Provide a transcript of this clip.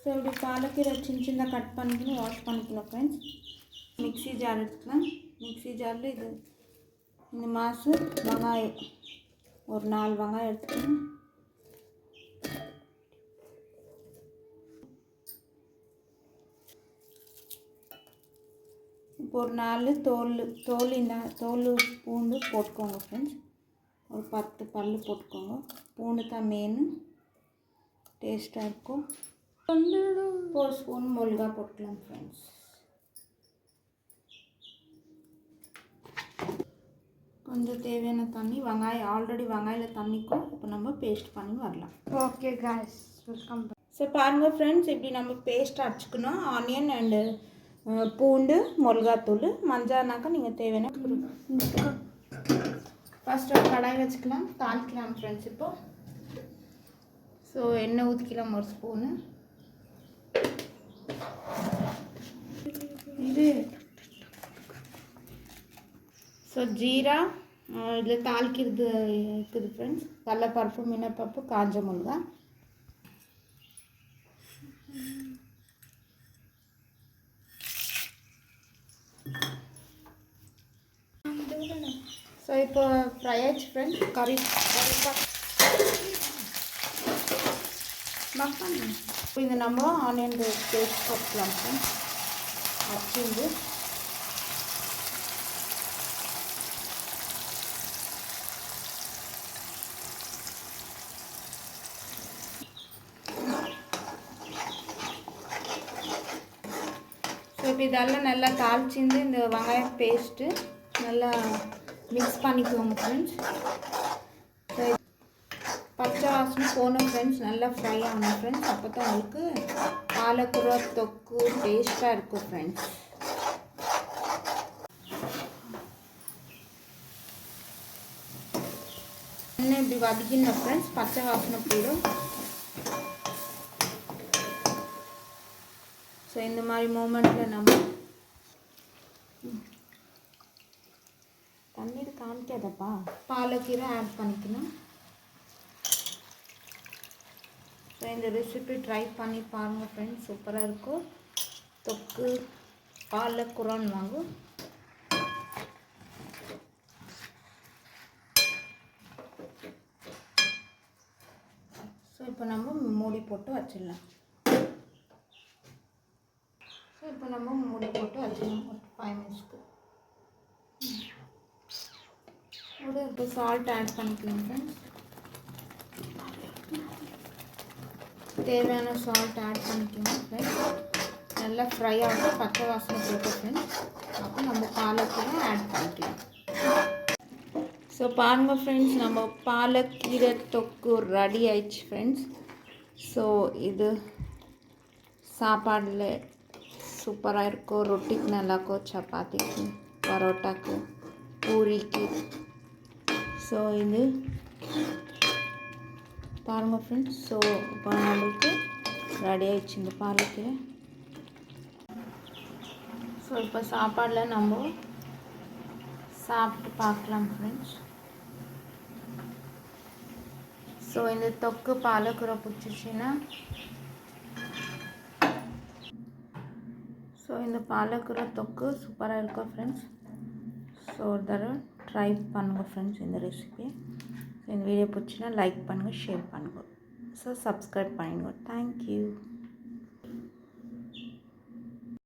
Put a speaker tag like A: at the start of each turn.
A: So இப்படி பாலக்கீரை சின்ன சின்ன கட் பண்ணிக்கணும், வாஷ் பண்ணிக்கணும் ஃப்ரெண்ட்ஸ். மிக்ஸி ஜார் எடுத்துக்கலாம். மிக்ஸி ஜாரில் இது இந்த மாசு வெங்காயம் ஒரு 4 வெங்காயம் எடுத்துக்கணும். இப்போ ஒரு 4 தோல் பூண்டு போட்டுக்கோங்க ஃப்ரெண்ட்ஸ். ஒரு 10 பல் போட்டுக்கோங்க. பூண்டு தான் மெயின், டேஸ்ட்டாக இருக்கும். 4 ஸ்பூன் மிளகா போட்டுக்கலாம் ஃப்ரெண்ட்ஸ். கொஞ்சம் தேவையான தண்ணி. வெங்காயம் ஆல்ரெடி வெங்காயில் தண்ணிக்கும் இப்போ நம்ம பேஸ்ட் பண்ணி வரலாம்.
B: Okay guys, welcome.
A: ஸோ பாருங்கள் ஃப்ரெண்ட்ஸ், இப்படி நம்ம பேஸ்ட் அரைச்சிக்கணும். ஆனியன் அண்டு பூண்டு, மிளகாத்தூள், மஞ்சானாக்கா நீங்கள் தேவையான. ஃபஸ்ட்டு ஒரு கடாய் வச்சுக்கலாம், தாளிக்கலாம் ஃப்ரெண்ட்ஸ். இப்போ ஸோ எண்ணெய் ஊற்றிக்கலாம் ஒரு ஸ்பூனு. இது ஸோ ஜீரா இதில் தாளிக்கிறது இருக்குது ஃப்ரெண்ட்ஸ். கடலைப்பருப்பு, மினப்பருப்பு, காஞ்ச மிளகா. ஸோ இப்போ ஃப்ரை ஆயிடுச்சு ஃப்ரெண்ட்ஸ். கறி இப்போ இந்த நம்ம ஆனியன் பேஸ்ட் போட்டுக்கலாம் ஃப்ரெண்ட்ஸ். அரைச்சிருந்து ஸோ இப்போ இதெல்லாம் நல்லா தாளிச்சிருந்து இந்த வெங்காயம் பேஸ்ட்டு நல்லா மிக்ஸ் பண்ணிக்குவோங்க ஃப்ரெண்ட்ஸ். ஸோ பச்சை வாசனை போகணும் ஃப்ரெண்ட்ஸ், நல்லா ஃப்ரை ஆகணும் ஃப்ரெண்ட்ஸ். அப்போ தான் உங்களுக்கு பாலக்கூரை தொக்கு டேஸ்ட்டாக இருக்கும் ஃப்ரெண்ட்ஸ். எண்ணெய் இப்படி வதக்கின ஃப்ரெண்ட்ஸ், பச்சை வாசனை போயிடும். ஸோ இந்த மாதிரி மூமெண்ட்டில் நம்ம தண்ணீர் காமிக்காதப்பா, பாலக்கீரை ஆட் பண்ணிக்கணும். ஸோ இந்த ரெசிபி ட்ரை பண்ணி பாருங்கள் ஃப்ரெண்ட்ஸ், சூப்பராக இருக்கும். தொக்கு பாலக்கூரான்னு வாங்கும். ஸோ இப்போ நம்ம மூடி போட்டு வச்சிடலாம். ஸோ இப்போ நம்ம மூடி போட்டு வச்சிடலாம் ஒரு 5 மினிட்ஸ்க்கு. இப்போ சால்ட் ஆட் பண்ணிக்கலாம் ஃப்ரெண்ட்ஸ். தேவையான சால்ட் ஆட் பண்ணிக்கலாம் ஃப்ரெண்ட்ஸ். நல்லா ஃப்ரை ஆகும், பச்சை வாசனை போட்டு ஃப்ரெண்ட்ஸ். அப்போ நம்ம பாலக்கீரை ஆட் பண்ணிக்கலாம். ஸோ பாருங்கள் ஃப்ரெண்ட்ஸ், நம்ம பாலக்கீரை தொக்கு ரெடி ஆயிடுச்சு ஃப்ரெண்ட்ஸ். ஸோ இது சாப்பாடில் சூப்பராக இருக்கும். ரொட்டிக்கு நல்லாயிருக்கும், சப்பாத்திக்கு, பரோட்டாக்கு, பூரிக்கு. ஸோ இது பாருங்கள் ஃப்ரெண்ட்ஸ். ஸோ இப்போ நம்மளுக்கு ரெடி ஆயிடுச்சு இந்த பாலக்கீரை. ஸோ இப்போ சாப்பாடில் நம்ம சாப்பிட்டு பார்க்கலாம் ஃப்ரெண்ட்ஸ். ஸோ இந்த தொக்கு பாலக்கீரை பிடிச்சிச்சின்னா, ஸோ இந்த பாலக்கீரை தொக்கு சூப்பராக இருக்கும் ஃப்ரெண்ட்ஸ். ஸோ ஒரு தடவை ட்ரை பண்ணுங்கள் ஃப்ரெண்ட்ஸ் இந்த ரெசிபி. ஸோ இந்த வீடியோ பிடிச்சின்னா லைக் பண்ணுங்கள், ஷேர் பண்ணுங்கள். ஸோ சப்ஸ்கிரைப் பண்ணுங்கள். தேங்க்யூ.